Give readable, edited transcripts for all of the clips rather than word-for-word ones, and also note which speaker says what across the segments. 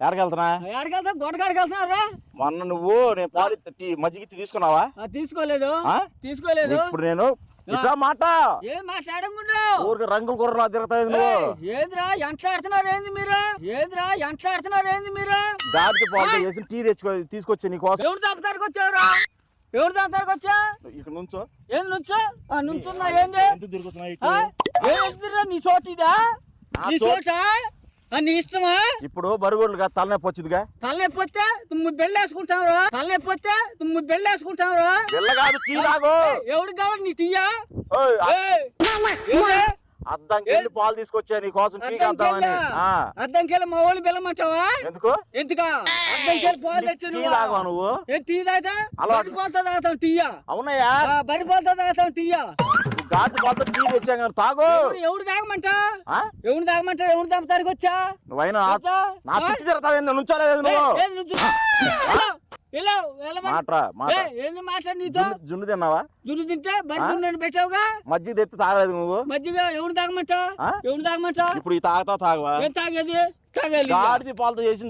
Speaker 1: ఎక్కడికెళ్తా గొడకాడికి వెళ్తున్నారా?
Speaker 2: మొన్న నువ్వు నేను పాలు మజ్జిగ తీసుకున్నావా?
Speaker 1: తీసుకోలేదు.
Speaker 2: ఇప్పుడు నేను ఇట్లా మాట
Speaker 1: ఏం మాట్లాడకుండా
Speaker 2: ఊరికి రంగుల కుర్రలా తిరుగుతాయి నువ్వు.
Speaker 1: ఏంద్రా ఎంట్లాడుతున్నారు ఏంది మీరు?
Speaker 2: గాడిద పాలు వేసి టీ తీసుకొచ్చా నీకోసం.
Speaker 1: ఎవరు తాపతానికి వచ్చావురా? ఇక్కడ
Speaker 2: నుంచో
Speaker 1: ఏం నుంచున్నా ఏంది?
Speaker 2: ఎందుకు తిరుగుతున్నావు?
Speaker 1: నీ చోటిదా? నీ చోట నీ ఇష్టమా?
Speaker 2: ఇప్పుడు బరుగుడుగా తలనొప్పి వచ్చిందిగా.
Speaker 1: తలనొప్పి వస్తే నువ్వు బెల్లేసుకుంటావురా?
Speaker 2: బెల్ల కాదు టీ తాగు.
Speaker 1: ఎవరికి కావాలి నీ టీయా?
Speaker 2: అద్దంకి వెళ్ళి పాలు తీసుకొచ్చా నీ కోసం టీ కాద్దామని.
Speaker 1: అద్దంకెళ్ళి మా వాళ్ళు బెల్లమంటావా? ఎందుకా అద్దంకెళ్ళి పాలు తెచ్చి
Speaker 2: టీ తాగవా నువ్వు?
Speaker 1: టీ తాగితే బరి పాలతో తాగుతాం టీయా.
Speaker 2: అవునయ్యా,
Speaker 1: బరి పాలతో తాగుతాం టీయా.
Speaker 2: గాడి పాలతో టీ తెచ్చా కానీ తాగు.
Speaker 1: ఎవడు తాగమంటా? ఎవడు తాగతానికి వచ్చా?
Speaker 2: నువ్వైనా నా చుట్టూ తిరుగుతావు. నుంచోలేదు నువ్వు.
Speaker 1: ఏంది మాట్లాడి నీతో?
Speaker 2: జున్ను తిన్నావా?
Speaker 1: జున్ను తింటే బరి జున్ను పెట్టావుగా.
Speaker 2: మజ్జిగ తెత్తి తాగలేదు నువ్వు.
Speaker 1: మజ్జిగ ఎవరు తాగమంటా?
Speaker 2: ఇప్పుడు ఈ తాగవా?
Speaker 1: ఏం తాగేది?
Speaker 2: గాడిది పాలతో చేసి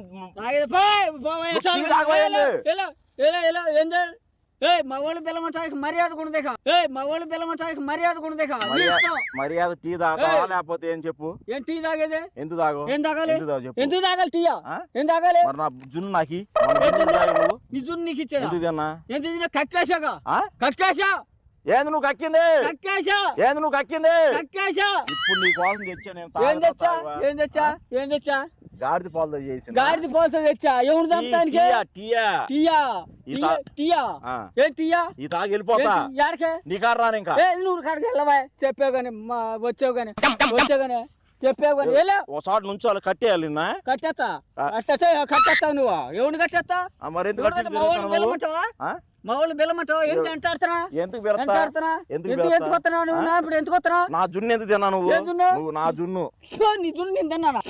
Speaker 1: మా వాళ్ళు బెల్లమంటానికి మర్యాద కూడా
Speaker 2: మర్యాద. టీ తాగావా లేకపోతే ఏం చెప్పు?
Speaker 1: ఏం టీ తాగేది?
Speaker 2: ఎందుకు తాగు?
Speaker 1: ఎందుకు తాగాలి టీయా? ఏం తాగాలి?
Speaker 2: మరి నా జున్ను నాకి
Speaker 1: నీ జున్ను నీకు ఇచ్చా?
Speaker 2: ఎందుకు తిన్నా?
Speaker 1: ఎంత కక్కేశా?
Speaker 2: ఏంది నువ్వు కక్కింది? ఇప్పుడు నీ కోసం తెచ్చా నేను.
Speaker 1: ఏం తెచ్చా?
Speaker 2: గాడిద పాలతో చేసి
Speaker 1: ఎవరు చంపడానికి?
Speaker 2: ఈ తాగి వెళ్ళిపోతా. నీ కాడ రాను ఇంకా.
Speaker 1: నువ్వు కాడికి వెళ్ళవా? చెప్పావు కానీ వచ్చావు కానీ చెప్పావు కానీ
Speaker 2: ఒకసారి నుంచి వాళ్ళు కట్టేయాలి.
Speaker 1: కట్టేస్తావు నువ్వు. ఎవరిని కట్టేస్తా?
Speaker 2: మరి
Speaker 1: మా వాళ్ళు బెల్లమంటావా? ఏంటి అంటాడుతున్నా?
Speaker 2: ఎందుకు నా జున్ను ఎందుకు తిన్నా నువ్వు? నా జున్ను
Speaker 1: నీ జున్ను నేను తిన్నానా?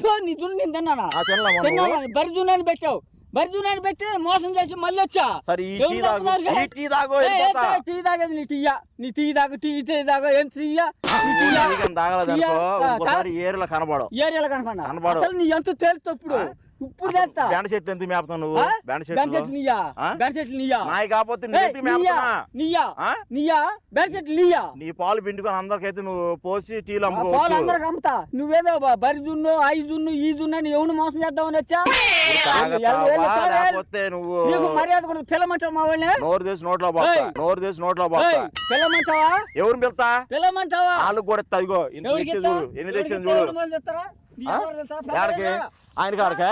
Speaker 1: బరి జున్ను అని పెట్టావు. బరి జున్ను అని పెట్టి మోసం చేసి మళ్ళీ వచ్చా. టీ తాగేది నీ టీయా? టీ తాగ ఏం టీయా?
Speaker 2: ఏరియాలో కనబడవు.
Speaker 1: అసలు నీ ఎంత తేలుతో ఇప్పుడు
Speaker 2: బెండ చెట్టు ఎందుకు మేపుతావు నువ్వు? బెండ చెట్టు నీ పాలు పిండుకొని అందరికైతే నువ్వు పోసి టీలు
Speaker 1: అందరికి అమ్ముతా. నువ్వేదో బరి జున్ను ఐ జున్ను ఈ జున్ను అని ఎవరు మోసం చేద్దామని వచ్చా?
Speaker 2: నువ్వు
Speaker 1: నీకు మర్యాద కూడా పిల్లమంటావు. మా వాళ్ళని
Speaker 2: నోరు తీసి నోట్లో
Speaker 1: పిల్లమంటావా?
Speaker 2: ఎవరు పిలుతా?
Speaker 1: పిల్లమంటావా?
Speaker 2: వాళ్ళకి కూడా ఇదిగో ఎన్ని తెచ్చింది చూడు. ఆయన కాడకా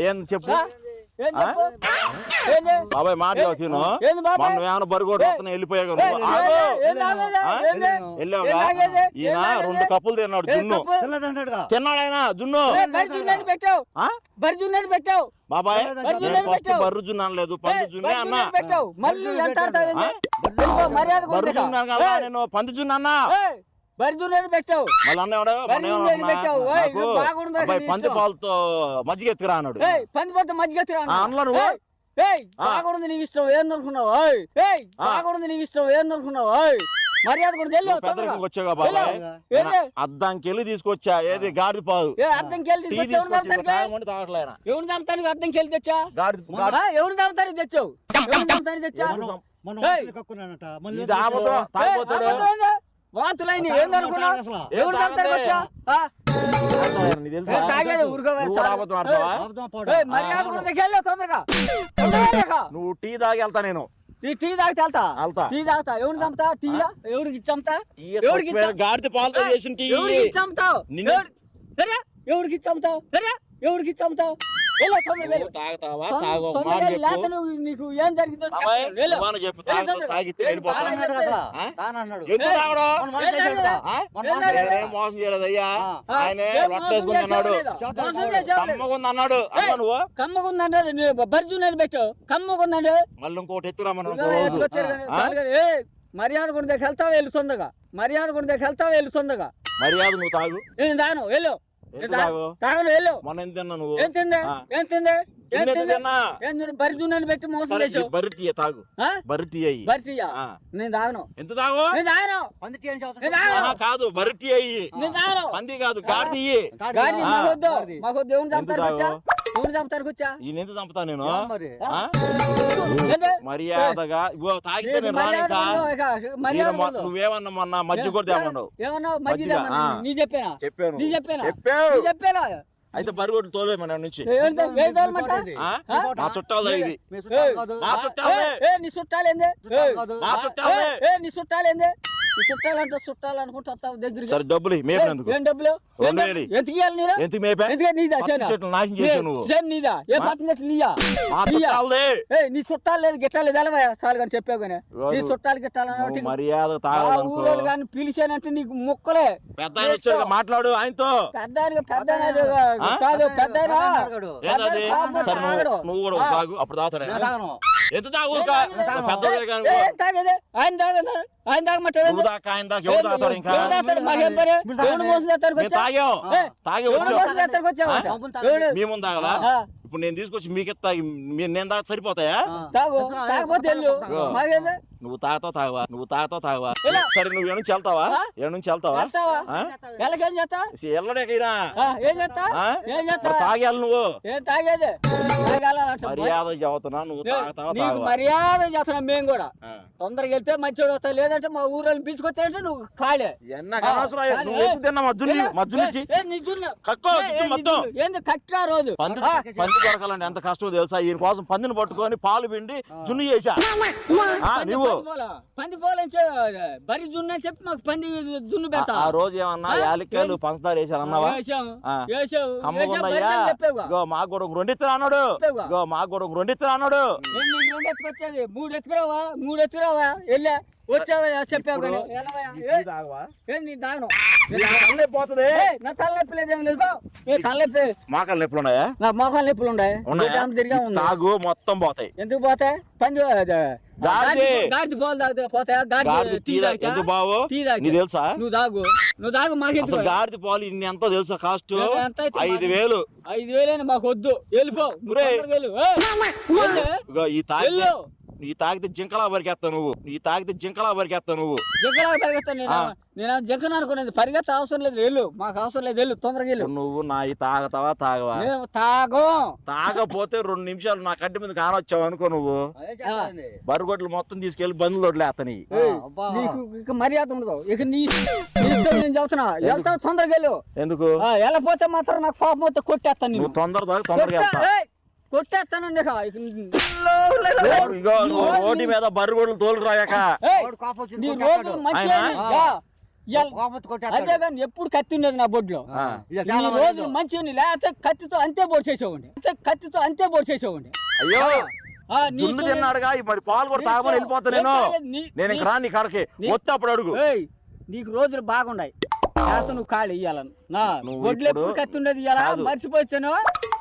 Speaker 2: ఏం చెప్పు బాబాయ్ మాట తిను. మనం ఏమైనా బరిగోడు వెళ్ళిపోయావు. వెళ్ళావుగా? ఈయన 2 కప్పులు తిన్నాడు జున్ను. తిన్నాడు ఆయన జున్ను. బాబాయ్ బర్రు జున్ను అనలేదు, పంది జున్నే అన్నా. బర్రు జున్ను కదా, నేను పంది జున్ను అన్నా. పంది పాలతో మజ్జిగ ఎత్తుకురా అన్నాడు. అన్నా నువ్వు
Speaker 1: నీకు ఇష్టం ఏందనుకున్నావు? మర్యాద కూడా
Speaker 2: వచ్చాగా బాబాయ్. అద్దంకెళ్ళి తీసుకొచ్చా. ఏది గాడిద పాలు
Speaker 1: అద్దంకెళ్ళి ఎవరు చంపుతానికి అద్దంకెళ్ళి తెచ్చా? ఎవరు చంపుతానికి తెచ్చావు? వాంతులైన ఏందనుకున్నావు? ఎవరు చంపుతానికి వచ్చా? మర్యాద కూడా తొందరగా.
Speaker 2: నువ్వు టీ తాగి వెళ్తా. నేను
Speaker 1: టీ తాగితే తాగుతా. ఎవరిని చంపుతా? టీయా? ఎవరికి చంపుతా?
Speaker 2: గాడిద పాలతో చేసిన టీ
Speaker 1: చంపుతావు? ఎవరికి చంపుతావు? నీకు ఏం జరిగిందో
Speaker 2: మోసం చేయలేదయ్యా. ఆయన అన్నాడు.
Speaker 1: కమ్మగుందన్నాడు. బర్జునని పెట్టావు. కమ్మగుందండి.
Speaker 2: మళ్ళీ ఇంకోటి ఎత్తురామని
Speaker 1: మర్యాద కూడా వెళ్తావా? వెళ్ళు తొందరగా. మర్యాద నువ్వు
Speaker 2: తాగు.
Speaker 1: నేను తాను. వెళ్ళు
Speaker 2: మొన్న ఎంత తిన్నా నువ్వు?
Speaker 1: బరి జున్నని పెట్టి మోసం చేసావు.
Speaker 2: బరి టీ తాగు. బరి టీ అయ్యి.
Speaker 1: నేను తాగను.
Speaker 2: ఎంత తాగు? కాదు బరి టీ అయ్యి.
Speaker 1: నేను తాగను.
Speaker 2: పంది కాదు గాడిది.
Speaker 1: మాకొద్దు. దేవుని చంపుతారు. ఎవరు చంపుతారు కూర్చా
Speaker 2: ఈయన ఎందుకు చంపుతా నేను
Speaker 3: మరి
Speaker 2: ఆ?
Speaker 1: ఏంది?
Speaker 2: మర్యాదగా ఇగో తాగితే
Speaker 1: నీకు
Speaker 2: నేను
Speaker 1: మర్యాద
Speaker 2: రానికా
Speaker 1: ఉండవు, ఇక మర్యాద ఉండవు.
Speaker 2: నువ్వేమన్నా మొన్న మధ్య కూడా తేమన్నావు
Speaker 1: ఏమన్నావు మధ్య
Speaker 2: మజ్జిగ, ఆ.
Speaker 1: నీ చెప్పానా
Speaker 2: చెప్పాను
Speaker 1: నీ చెప్పానా
Speaker 2: చెప్పావు
Speaker 1: నీ చెప్పానా
Speaker 2: అయితే బరిగొడ్డు తోలే మన నుంచి
Speaker 1: ఏంటి? ఏం తోలమంట?
Speaker 2: ఆ?
Speaker 1: ఆ?
Speaker 2: మా చుట్టాలు ఇది
Speaker 3: మీ చుట్టాలు కాదు.
Speaker 2: మా చుట్టాలే
Speaker 1: నీ చుట్టాలేంది
Speaker 3: చుట్టాలు కాదు.
Speaker 2: మా చుట్టాలే
Speaker 1: నీ చుట్టాలేంది నీ చుట్టాలు అంటే చుట్టాలు అనుకుంటా వస్తావు దగ్గరికి
Speaker 2: సరే డబ్బులు మేపినందుకు
Speaker 1: ఏం డబ్బులు
Speaker 2: రెండు వేలు.
Speaker 1: ఎందుకు ఇవ్వాలి నీరు
Speaker 2: ఎందుకు మేపా
Speaker 1: ఎందుకే నీదా
Speaker 2: పచ్చ చెట్లు నాశనం చేసావు నువ్వు
Speaker 1: నీదా ఏ పచ్చ చెట్లు నీయా
Speaker 2: మా
Speaker 1: నీయా?
Speaker 2: చుట్టాలే
Speaker 1: నీ చుట్టాలు లేదు గిట్టాలేదు ఎలా చాలు కానీ చెప్పావు కానీ నీ చుట్టాలు గిట్టాలన్నా
Speaker 2: నువ్వు మర్యాద తాగదనుకో
Speaker 1: ఊరోళ్ళు కానీ పిలిచానంటే నీకు ముక్కలే
Speaker 2: పెద్ద ఆయన వచ్చాడు మాట్లాడు ఆయనతో
Speaker 1: పెద్ద కాదు పెద్ద
Speaker 3: అడగడు.
Speaker 2: ఏంటది సరే నువ్వు కూడా ఒక తాగు అప్పుడు తాగుతాడు
Speaker 3: నేను తాగను.
Speaker 2: ఎంత తాగు పెద్దదే కానీ
Speaker 1: తాగేది ఆయన తాగన్నారు ఆయన తాగమంటాడు
Speaker 2: నువ్వు దాకా ఆయన దాకా ఎవరు తాగుతారు ఇంకా
Speaker 1: మాకేం పని ఎవడు మోసం చేస్తారు
Speaker 2: మేము తాగాం తాగే
Speaker 1: ఎవడు
Speaker 2: వచ్చాం
Speaker 1: మోసం చేస్తారు వచ్చావు
Speaker 2: మీ ముందు తాగలా ఇప్పుడు నేను తీసుకొచ్చి మీకు నేను తాగ సరిపోతాయా
Speaker 1: తాగు తాగపోతే వెళ్ళు మాకేంది
Speaker 2: నువ్వు తాగుతావు తాగవా నువ్వు తాగుతావు తాగవా
Speaker 1: ఎలా?
Speaker 2: సరే నువ్వు ఏడు నుంచి వెళ్తావా ఏడు నుంచి వెళ్తావా
Speaker 1: వెళ్తావా
Speaker 2: ఆ?
Speaker 1: ఎలాగేం చేస్తా
Speaker 2: వెళ్ళడాకైనా
Speaker 1: ఏం చేస్తా ఏం చేస్తా
Speaker 2: తాగేయాలి నువ్వు
Speaker 1: ఏం తాగేది తాగాలంట
Speaker 2: మర్యాద చదువుతున్నా నువ్వు తాగుతావా
Speaker 1: నీకు
Speaker 2: తాగవా
Speaker 1: మర్యాద చేస్తున్నాం మేము కూడా
Speaker 2: ఆ.
Speaker 1: తొందరగా వెళ్తే మంచివాడు వస్తా లేదంటే మా ఊరోళ్ళని పిలుచుకొచ్చారంటే నువ్వు ఖాళీ
Speaker 2: ఎన్నక అనవసరం నువ్వు ఎత్తు తిన్నా మజ్జునికి కక్కో జుట్టు మొత్తం
Speaker 1: ఏంది కట్టా రోజు
Speaker 2: పంది దొరకాలంటే ఎంత కష్టమో తెలుసా ఈయన కోసం పందిని పట్టుకొని పాలు పిండి జున్ను చేసా నువ్వు
Speaker 1: పంది పోలని బరి జున్ను అని చెప్పి మాకు పంది జున్ను పెడతా
Speaker 2: ఆ రోజు ఏమన్నా యాలక్కాయలు పంచదార వేసాను అన్నావా
Speaker 1: వేసాము
Speaker 2: ఆ.
Speaker 1: వేసావు
Speaker 2: కమ్మగుందయ్యా
Speaker 1: చెప్పావుగా
Speaker 2: ఇగో మా కూడా రెండిత్తరా అన్నాడు
Speaker 1: చెప్పావుగా.
Speaker 2: ఇగో మా కూడా రెండిత్తరా అన్నాడు
Speaker 1: నేను నీకు రెండు ఎత్తుకొచ్చేది మూడు ఎత్తుకురావా వెళ్ళా వచ్చావా చెప్పావు కానీ వెళ్ళవయ్యా. ఏం నీ దాను
Speaker 2: పోతుంది
Speaker 1: నా తలనొప్పి లేదేం లేదు బావ. ఏ తలనొప్పి
Speaker 2: మాకలు నొప్పులు ఉన్నాయా
Speaker 1: నా మోకాలు నొప్పులు ఉన్నాయి
Speaker 2: ఉన్నాయా?
Speaker 1: తిరిగా ఉంది
Speaker 2: తాగు మొత్తం పోతాయి
Speaker 1: ఎందుకు పోతాయి పంది గాడిది పోలు తాగితే పోతాయా గాడిది టీ తాగితే
Speaker 2: ఎందుకు బావు
Speaker 1: టీ తాగితే
Speaker 2: నీకు తెలుసా
Speaker 1: నువ్వు తాగు మాకెందుకు
Speaker 2: అసలు గాడిద పాలు ఇన్ని ఎంత తెలుసా కాస్ట్
Speaker 1: ఎంత అయితే
Speaker 2: 5,000
Speaker 1: 5,000 మాకు వద్దు వెళ్ళిపో
Speaker 2: ఒరే.
Speaker 1: తొందరగా వెళ్ళు. వెళ్ళు.
Speaker 2: ఇగో ఈ తాగితే జింకలా బరికేస్తావు నువ్వు ఈ తాగితే జింకలా బరికేస్తావు నువ్వు
Speaker 1: జగ్గలా పరిగెత్తాను నేను జగ్గన అనుకునేది పరిగెత్త అవసరం లేదు వెళ్ళు మాకు అవసరం లేదు వెళ్ళు తొందరగా వెళ్ళు
Speaker 2: నువ్వు నా ఈ తాగతావా తాగవా
Speaker 1: మేము తాగం
Speaker 2: తాగపోతే 2 నిమిషాలు నా కంటి మీద కానొచ్చావు అనుకో నువ్వు
Speaker 3: అదే చెప్పండి.
Speaker 2: బరుగొడ్లు మొత్తం తీసుకెళ్లి బంధువులు వదిలేస్తాను
Speaker 3: అబ్బా.
Speaker 1: నీకు ఇక మర్యాద ఉండదు ఇక నీ ఇష్టం నేను చెబుతున్నా వెళ్తావు తొందరగా వెళ్ళు
Speaker 2: ఎందుకు
Speaker 1: వెళ్ళపోతే మాత్రం నాకు కోపం వస్తే కొట్టేస్తాను
Speaker 2: నువ్వు
Speaker 1: నేను
Speaker 2: తొందరగా వెళ్తా
Speaker 1: కొట్టేస్తాను నీకు.
Speaker 2: ఇగో నువ్వు రోడ్డు మీద బరుగొడ్లు తోలు రాయాక
Speaker 1: ఏయ్,
Speaker 3: వాడు కోపం వచ్చింది
Speaker 1: నీ
Speaker 3: కొట్టేస్తాడు.
Speaker 1: రోజులు మంచిగా
Speaker 2: ఆయన?
Speaker 3: కోపం వచ్చి కొట్టేస్తాడు.
Speaker 1: అదే కానీ ఎప్పుడు కత్తి ఉండేది నా బొడ్లో
Speaker 2: ఆ.
Speaker 3: ఇక
Speaker 1: ఈ
Speaker 3: చాలా
Speaker 1: రోజులు
Speaker 3: మంది
Speaker 1: మంచిగా లేకపోతే కత్తితో అంతే బోర్డు చేసేవాడి కత్తితో అంతే బోర్డు చేసేవాడి
Speaker 2: అయ్యో జున్ను తిన్నాడుగా మరి పాలు కూడా తాగమని వెళ్ళిపోతా నేను ఇంక రాని కాడకి వస్తే అప్పుడు అడుగు
Speaker 1: నీకు రోజులు బాగున్నాయి లేకపోతే నువ్వు ఖాళీ ఇయ్యాలను నా
Speaker 2: నువ్వు
Speaker 1: బొడ్లు
Speaker 2: ఇప్పుడు
Speaker 1: ఎప్పుడు కత్తి ఉండేది ఇయ్యాలా
Speaker 2: కాదు.
Speaker 1: మర్చిపోయాను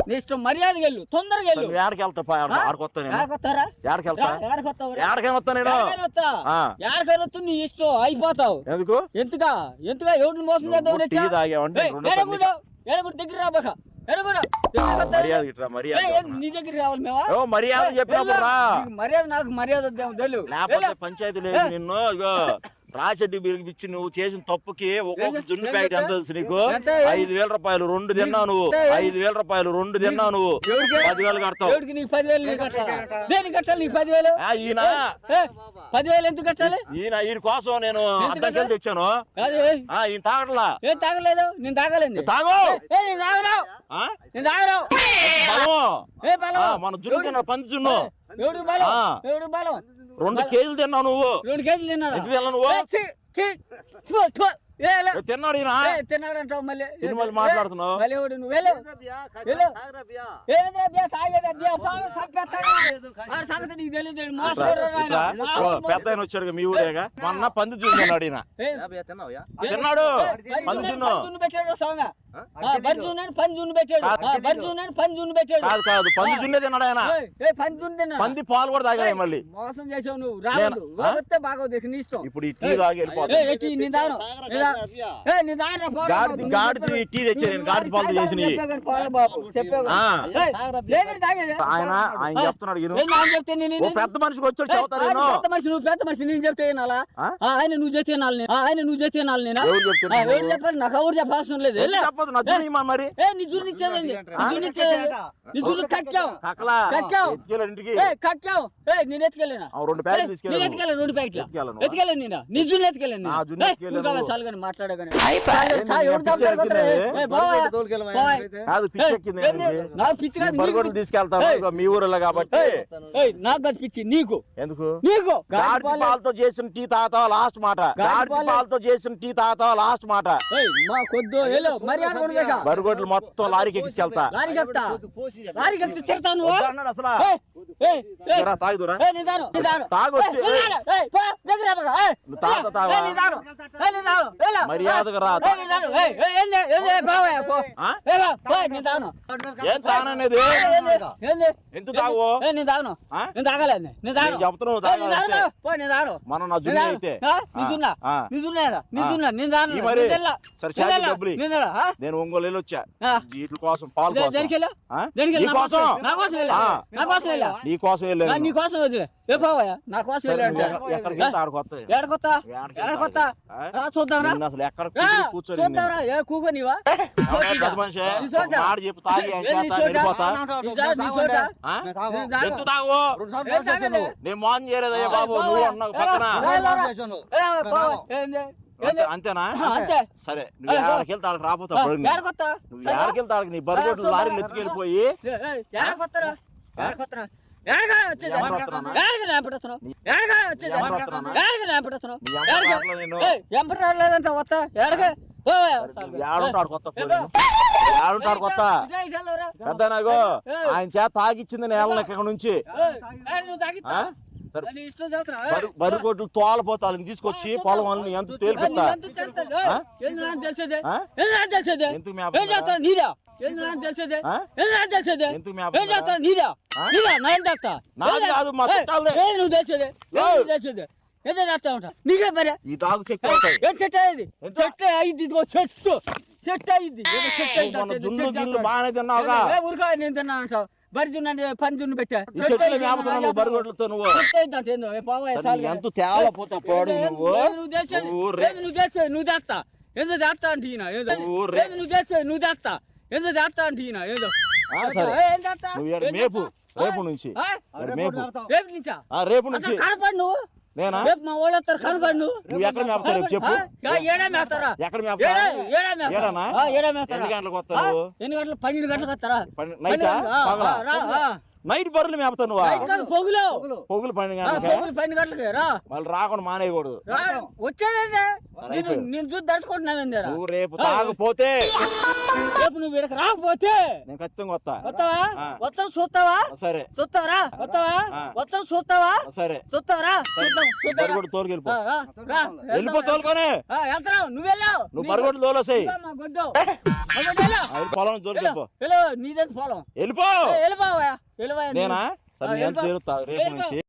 Speaker 1: నీ ఇష్టం మర్యాదగా వెళ్ళు తొందరగా వెళ్ళు
Speaker 2: ఏడకి వెళ్తా ఆడుకొస్తా నేను
Speaker 1: ఏడకొస్తారా
Speaker 2: ఏడకి వెళ్తా
Speaker 1: ఏడకొస్తావు
Speaker 2: ఏడకైనా వస్తా నేను ఆ.
Speaker 1: ఏడకైనా నీ ఇష్టం అయిపోతావు
Speaker 2: ఎందుకు
Speaker 1: ఎంతగా ఎవరిని మోసం చేద్దాం
Speaker 2: టీ తాగావంటే
Speaker 1: దగ్గర రాబాక
Speaker 2: మర్యాద గిట్రా మర్యాద
Speaker 1: నీ దగ్గర రావాలి మేమా
Speaker 2: ఓ మర్యాద చెప్పినప్పుడు రా
Speaker 1: నీకు మర్యాద నాకు మర్యాద వద్దేమో తెలు
Speaker 2: లేకపోతే పంచాయతీ లేదు నిన్ను ఇగో రాచెడ్డి బిరిగిపిచ్చి నువ్వు చేసిన తప్పుకి ఒక్కొక్క జున్ను ప్యాకెట్ ఎంత తెలుసు నీకు
Speaker 1: ఎంత?
Speaker 2: 5,000 రూపాయలు 2 తిన్నావు నువ్వు 5,000 రూపాయలు 2 తిన్నావు నువ్వు 10,000 కడతావు
Speaker 1: ఎవరికి నీకు 10,000 నీకు కట్టాలా దేనికి కట్టాలి నీకు 10,000
Speaker 2: ఈయన
Speaker 1: 10,000 ఎందుకు కట్టాలి
Speaker 2: ఈయన కోసం నేను అడ్డంకెళ్ళి తెచ్చాను
Speaker 1: అదే
Speaker 2: ఈయన తాగట్లా
Speaker 1: ఏం తాగలేదు నేను తాగలేదు
Speaker 2: తాగు
Speaker 1: నేను తాగరావు
Speaker 2: ఆ?
Speaker 1: నేను తాగరావు
Speaker 2: బలం
Speaker 1: ఏ బలం
Speaker 2: మన జున్ను తిన్నావు పంది జున్ను
Speaker 1: ఎవడు బలం
Speaker 2: ఆ.
Speaker 1: ఎవడు బలం
Speaker 2: 2 కేజీలు తిన్నావు నువ్వు
Speaker 1: 2 కేజీలు తిన్నారా
Speaker 2: ఎందుకు తిన్నావు నువ్వు తిన్నాడు ఈయన
Speaker 1: తిన్నాడంటావు మళ్ళీ
Speaker 2: ఇది మళ్ళీ మాట్లాడుతున్నావు.
Speaker 1: మళ్ళీ ఎవడు నువ్వు వెళ్ళు వెళ్ళు ఏంద్రా అబ్బా, తాగేది అబ్బా, పాలు చంపేస్తాడు. ఆడి సంగతి నీకు తెలియదు మోసపోడు
Speaker 2: ఇట్లా పెద్ద ఆయన వచ్చాడు మీ ఊరేగా మొన్న పంది జున్ను తిన్నాడు ఈయన
Speaker 3: తిన్నావయ్యా?
Speaker 2: తిన్నాడు పంది జున్ను
Speaker 1: పంజును పెట్టాడు స్వామి బర్జునని పంజును పెట్టాడు బర్జునని పంజును పెట్టాడు
Speaker 2: కాదు పంది జున్నే తిన్నాడు ఆయన
Speaker 1: పంజును తిన్నాడు
Speaker 2: పంది పాలు కూడా తాగాడు మళ్ళీ
Speaker 1: మోసం చేసావు నువ్వు రావద్దు వస్తే బాగోదు నీ ఇష్టం
Speaker 2: ఇప్పుడు ఈ టీ తాగి వెళ్ళిపోతుంది గాడిది టీ తెచ్చా నేను గాడిది పాలు చేసిన ఆయన చెప్తున్నాడు ఓ పెద్ద మనిషికి వచ్చాడు చదువుతా నేను
Speaker 1: పెద్ద మనిషి నువ్వు పెద్ద మనిషి నేను చెప్తే వినాలా ఆయన నువ్వు చెప్తే వినాలి నేను ఆయన నువ్వు చెప్తే వినాలి నేను
Speaker 2: ఎవరు చెప్తున్నారు
Speaker 1: ఎవరు చెప్పాలి నాకు ఎవరు చెప్పాల్సిన లేదు
Speaker 2: చెప్పదు లేకపోతే నా జున్ను ఇమ్మా మరి
Speaker 1: నీ జున్ను ఇచ్చేదండి నీ జున్ను కక్కావు
Speaker 2: కక్కలా
Speaker 1: కక్కావు.
Speaker 2: ఎత్తుకెళ్ళాడు ఇంటికి
Speaker 1: కక్కావు నేను ఎత్తుకెళ్ళినా
Speaker 2: 2 ప్యాకెట్లు తీసుకెళ్ళాను
Speaker 1: నేను ఎత్తుకెళ్ళాను 2 ప్యాకెట్లు
Speaker 2: ఎత్తుకెళ్ళను.
Speaker 1: ఎత్తుకెళ్ళాను నేను నీ జున్ను ఎత్తుకెళ్ళాను
Speaker 2: ఆ జున్ను ఎత్తుకెళ్ళాను.
Speaker 1: సాలుగాని మాట్లాడగానే
Speaker 2: కాదు పిచ్చి ఎక్కింది
Speaker 1: నాకు పిచ్చి కాదు
Speaker 2: బరగొడ్లు తీసుకెళ్తాను ఇగో మీ ఊరిలో కాబట్టి
Speaker 1: నాకు కాదు పిచ్చి నీకు
Speaker 2: ఎందుకు
Speaker 1: నీకు
Speaker 2: గాడి పాలతో చేసిన టీ తాత లాస్ట్ మాట గాడి పాలతో చేసిన టీ తాత లాస్ట్ మాట
Speaker 1: మా కొద్దు ఏలో మర్యాద ఉండగా
Speaker 2: బరగొడ్లు మొత్తం లారీకి ఎక్కించుకెళ్తా
Speaker 1: లారీకి ఎక్కుతా లారీకి ఎక్కి తిడతాను
Speaker 2: అన్నాడు అసలు తాగుదురా
Speaker 1: నిదానం
Speaker 2: తాగొచ్చి
Speaker 1: దగ్గర
Speaker 2: నువ్వు తాత తాగా మర్యాదగా రా ఏం తాననేది ఎంత తాగు చెప్తున్నావు మనం నా జున్ను అయితే సరే డబ్బులు నేను ఒంగోలు వచ్చా వీటి కోసం పాలు నీ కోసం వెళ్ళాను
Speaker 1: నీ కోసం వదిలే నా కోసం
Speaker 2: ఎక్కడికి ఆడుకొస్తా
Speaker 1: చూద్దాం
Speaker 2: అసలు ఎక్కడ కూర్చొని
Speaker 1: కూకోనివా
Speaker 2: మాట చెప్పు తాగి వెళ్ళిపోతా ఎంత తాగు నేను మాన్ చేయలేదయ్యా బాబు నువ్వు అన్నావు పక్కన అంతేనా సరే నువ్వు ఏడకి వెళ్తా రాపోతావు నువ్వు ఏడకి వెళ్తా నీ బరిగొడ్లు లారీలు ఎత్తుకెళ్ళిపోయి ఏడుంటాడు కొత్త పెద్దనాగో ఆయన చేత తాగిచ్చింది నేల ఎక్కడ నుంచి బరిగొడ్లు తోలపోతాను తీసుకొచ్చి పొలం వాళ్ళని ఎంత తేలిపిస్తా
Speaker 1: నీకే మరి
Speaker 2: ఈ తాగు చెట్టు
Speaker 1: చెట్టు అయ్యింది చెట్టు అయింది చెట్టు చెట్టు అయింది
Speaker 2: జున్ను గిన్ను బాగానే తిన్నావుగా
Speaker 1: ఊరుగా నేను తిన్నా అంటావు బరి జున్ను పని జున్ను పెట్టా
Speaker 2: బరిగొడ్లతో నువ్వు ఎంత తేలపోతా పోడు
Speaker 1: నువ్వు తెస్తా ఎందుకు తెస్తా అంటే నువ్వు తెస్తా నువ్వు తెస్తా ఎందుకు తెస్తా అంటే ఏదో
Speaker 2: మేపు రేపు నుంచి
Speaker 1: రేపు నుంచా
Speaker 2: రేపు నుంచి
Speaker 1: కనపడు నువ్వు
Speaker 2: నేనా
Speaker 1: రేపు మా వాళ్ళు వస్తారు కనపడు
Speaker 2: నువ్వు ఎక్కడ మేపుతావు రేపు చెప్పు
Speaker 1: ఏడా మేస్తారా
Speaker 2: ఎక్కడ మేపుతావు
Speaker 1: ఏడా మేస్తారా
Speaker 2: ఎన్ని గంటలకు వస్తావు
Speaker 1: ఎన్ని గంటలు 12 గంటలకు వస్తారా
Speaker 2: నైట్ బర్రెలు మేపుతావు నువ్వు
Speaker 1: పొగులు
Speaker 2: పొగులు 12
Speaker 1: గంటలకి రా
Speaker 2: వాళ్ళు రాకుండా మానేయకూడదు
Speaker 1: వచ్చేదే నేను చూసి దర్చుకుంటున్నాను
Speaker 2: నువ్వు రేపు తాగపోతే
Speaker 1: రేపు నువ్వు వీడికి రాకపోతే
Speaker 2: నేను ఖచ్చితంగా వస్తా
Speaker 1: వస్తావు చూస్తావా
Speaker 2: సరే
Speaker 1: చూస్తావరా వస్తావు చూస్తావా
Speaker 2: సరే
Speaker 1: చూస్తావరా
Speaker 2: బరిగొడ్డు తోలుకెళ్ళిపో వెళ్ళిపో తోలుకొని
Speaker 1: వెళ్తావు నువ్వు వెళ్ళావు
Speaker 2: నువ్వు బరిగొడ్డు తోలేసాయి పొలం తోలుకెళ్ళిపో
Speaker 1: నీదే పొలం
Speaker 2: వెళ్ళిపో
Speaker 1: వెళ్ళిపోవా వెళ్ళిపోయా
Speaker 2: నేనా సరే ఎంత రేపు నుంచి